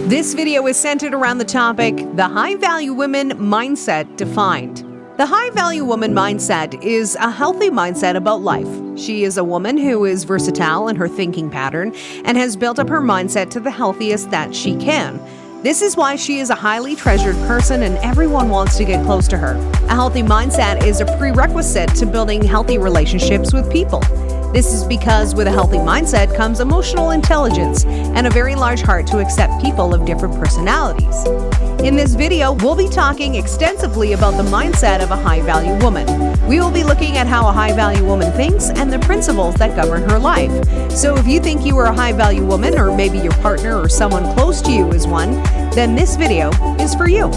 This video is centered around the topic, the high-value women mindset defined. The high-value woman mindset is a healthy mindset about life. She is a woman who is versatile in her thinking pattern and has built up her mindset to the healthiest that she can. This is why she is a highly treasured person and everyone wants to get close to her. A healthy mindset is a prerequisite to building healthy relationships with people. This is because with a healthy mindset comes emotional intelligence and a very large heart to accept people of different personalities. In this video, we'll be talking extensively about the mindset of a high-value woman. We will be looking at how a high-value woman thinks and the principles that govern her life. So if you think you are a high-value woman, or maybe your partner or someone close to you is one, then this video is for you.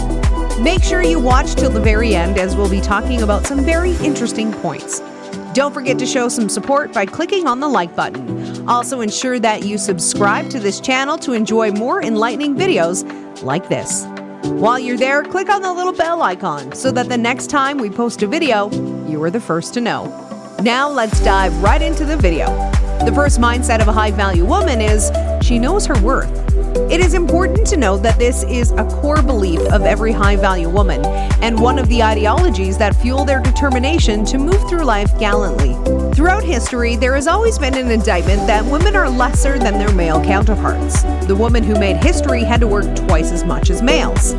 Make sure you watch till the very end, as we'll be talking about some very interesting points. Don't forget to show some support by clicking on the like button. Also ensure that you subscribe to this channel to enjoy more enlightening videos like this. While you're there, click on the little bell icon so that the next time we post a video, you are the first to know. Now let's dive right into the video. The first mindset of a high-value woman is she knows her worth. It is important to note that this is a core belief of every high-value woman and one of the ideologies that fuel their determination to move through life gallantly. Throughout history, there has always been an indictment that women are lesser than their male counterparts. The woman who made history had to work twice as much as males.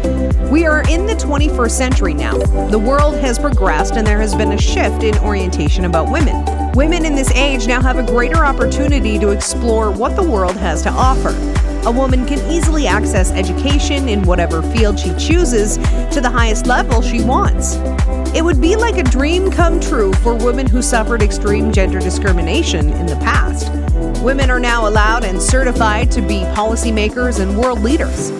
We are in the 21st century now. The world has progressed and there has been a shift in orientation about women. Women in this age now have a greater opportunity to explore what the world has to offer. A woman can easily access education in whatever field she chooses to the highest level she wants. It would be like a dream come true for women who suffered extreme gender discrimination in the past. Women are now allowed and certified to be policymakers and world leaders.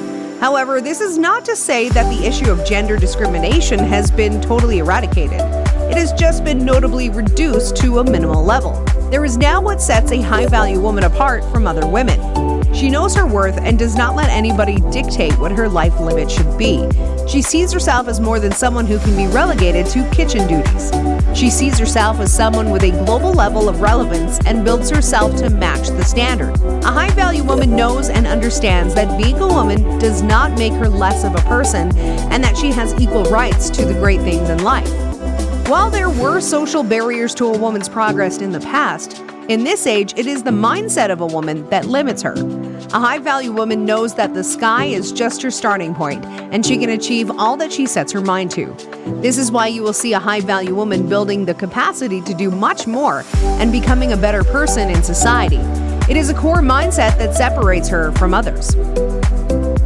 However, this is not to say that the issue of gender discrimination has been totally eradicated. It has just been notably reduced to a minimal level. There is now what sets a high-value woman apart from other women. She knows her worth and does not let anybody dictate what her life limit should be. She sees herself as more than someone who can be relegated to kitchen duties. She sees herself as someone with a global level of relevance and builds herself to match the standard. A high-value woman knows and understands that being a woman does not make her less of a person and that she has equal rights to the great things in life. While there were social barriers to a woman's progress in the past, in this age, it is the mindset of a woman that limits her. A high-value woman knows that the sky is just her starting point, and she can achieve all that she sets her mind to. This is why you will see a high-value woman building the capacity to do much more and becoming a better person in society. It is a core mindset that separates her from others.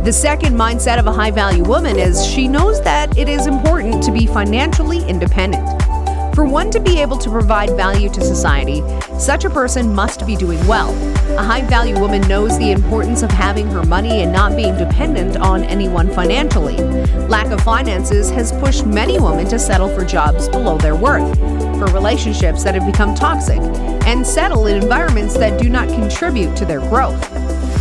The second mindset of a high-value woman is she knows that it is important to be financially independent. For one to be able to provide value to society, such a person must be doing well. A high-value woman knows the importance of having her money and not being dependent on anyone financially. Lack of finances has pushed many women to settle for jobs below their worth, for relationships that have become toxic, and settle in environments that do not contribute to their growth.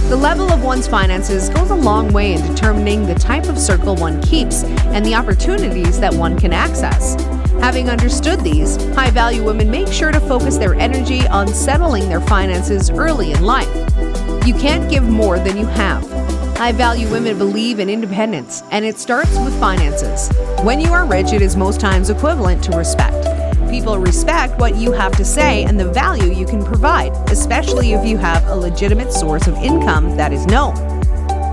The level of one's finances goes a long way in determining the type of circle one keeps and the opportunities that one can access. Having understood these, high-value women make sure to focus their energy on settling their finances early in life. You can't give more than you have. High-value women believe in independence, and it starts with finances. When you are rich, it is most times equivalent to respect. People respect what you have to say and the value you can provide, especially if you have a legitimate source of income that is known.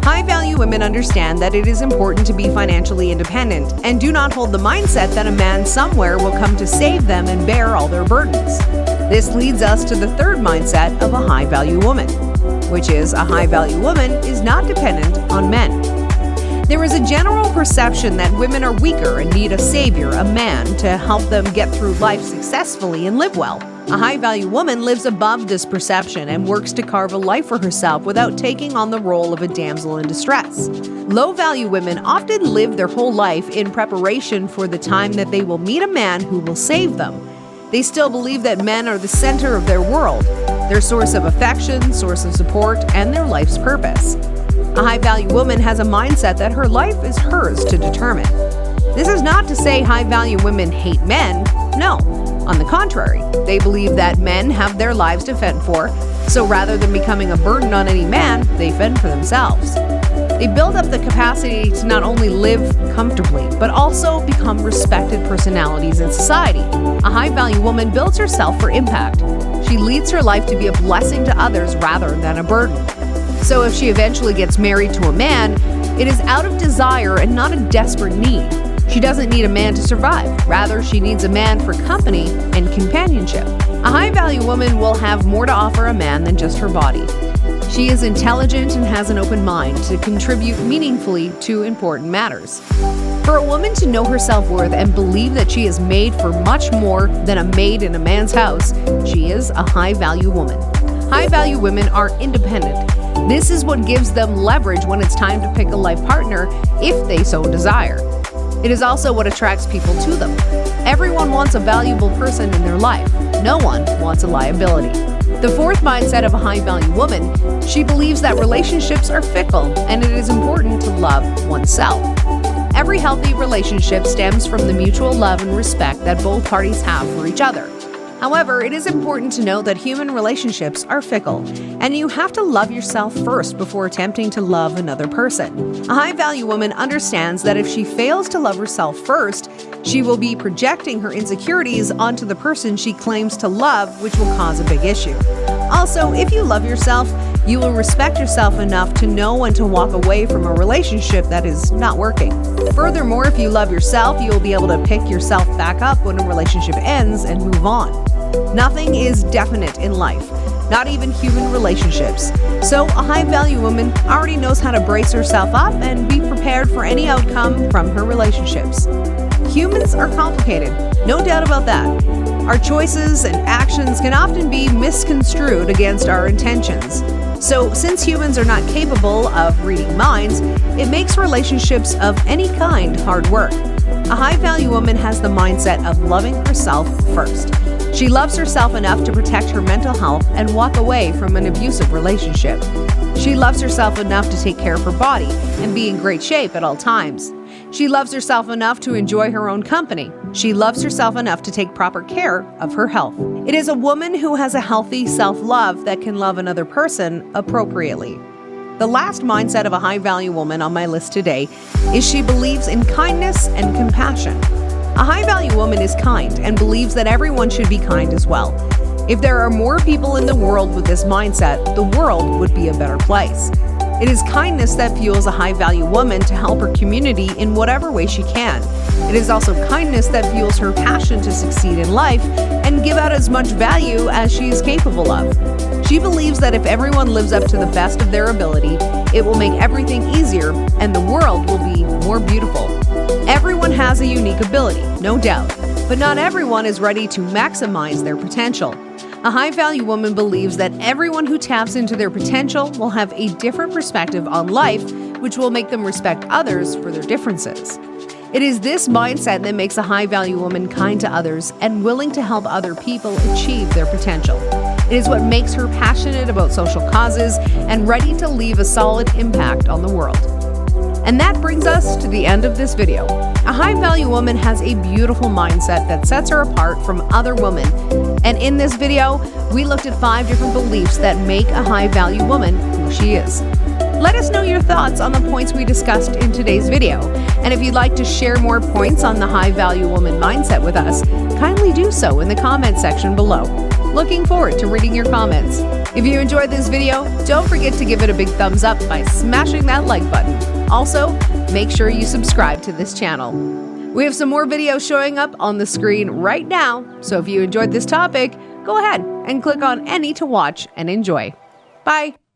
High-value women understand that it is important to be financially independent and do not hold the mindset that a man somewhere will come to save them and bear all their burdens. This leads us to the third mindset of a high-value woman, which is a high-value woman is not dependent on men. There is a general perception that women are weaker and need a savior, a man, to help them get through life successfully and live well. A high-value woman lives above this perception and works to carve a life for herself without taking on the role of a damsel in distress. Low-value women often live their whole life in preparation for the time that they will meet a man who will save them. They still believe that men are the center of their world, their source of affection, source of support, and their life's purpose. A high-value woman has a mindset that her life is hers to determine. This is not to say high-value women hate men. No. On the contrary, they believe that men have their lives to fend for, so rather than becoming a burden on any man, they fend for themselves. They build up the capacity to not only live comfortably, but also become respected personalities in society. A high-value woman builds herself for impact. She leads her life to be a blessing to others rather than a burden. So if she eventually gets married to a man, it is out of desire and not a desperate need. She doesn't need a man to survive. Rather, she needs a man for company and companionship. A high-value woman will have more to offer a man than just her body. She is intelligent and has an open mind to contribute meaningfully to important matters. For a woman to know her self-worth and believe that she is made for much more than a maid in a man's house, she is a high-value woman. High-value women are independent. This is what gives them leverage when it's time to pick a life partner if they so desire. It is also what attracts people to them. Everyone wants a valuable person in their life. No one wants a liability. The fourth mindset of a high-value woman, she believes that relationships are fickle and it is important to love oneself. Every healthy relationship stems from the mutual love and respect that both parties have for each other. However, it is important to know that human relationships are fickle, and you have to love yourself first before attempting to love another person. A high-value woman understands that if she fails to love herself first, she will be projecting her insecurities onto the person she claims to love, which will cause a big issue. Also, if you love yourself, you will respect yourself enough to know when to walk away from a relationship that is not working. Furthermore, if you love yourself, you will be able to pick yourself back up when a relationship ends and move on. Nothing is definite in life, not even human relationships. So a high-value woman already knows how to brace herself up and be prepared for any outcome from her relationships. Humans are complicated, no doubt about that. Our choices and actions can often be misconstrued against our intentions. So, since humans are not capable of reading minds, it makes relationships of any kind hard work. A high-value woman has the mindset of loving herself first. She loves herself enough to protect her mental health and walk away from an abusive relationship. She loves herself enough to take care of her body and be in great shape at all times. She loves herself enough to enjoy her own company. She loves herself enough to take proper care of her health. It is a woman who has a healthy self-love that can love another person appropriately. The last mindset of a high-value woman on my list today is she believes in kindness and compassion. A high-value woman is kind and believes that everyone should be kind as well. If there are more people in the world with this mindset, the world would be a better place. It is kindness that fuels a high-value woman to help her community in whatever way she can. It is also kindness that fuels her passion to succeed in life and give out as much value as she is capable of. She believes that if everyone lives up to the best of their ability, it will make everything easier and the world will be more beautiful. Everyone has a unique ability, no doubt, but not everyone is ready to maximize their potential. A high-value woman believes that everyone who taps into their potential will have a different perspective on life, which will make them respect others for their differences. It is this mindset that makes a high-value woman kind to others and willing to help other people achieve their potential. It is what makes her passionate about social causes and ready to leave a solid impact on the world. And that brings us to the end of this video. A high-value woman has a beautiful mindset that sets her apart from other women. And in this video, we looked at 5 different beliefs that make a high-value woman who she is. Let us know your thoughts on the points we discussed in today's video. And if you'd like to share more points on the high-value woman mindset with us, kindly do so in the comment section below. Looking forward to reading your comments. If you enjoyed this video, don't forget to give it a big thumbs up by smashing that like button. Also, make sure you subscribe to this channel. We have some more videos showing up on the screen right now, so if you enjoyed this topic, go ahead and click on any to watch and enjoy. Bye!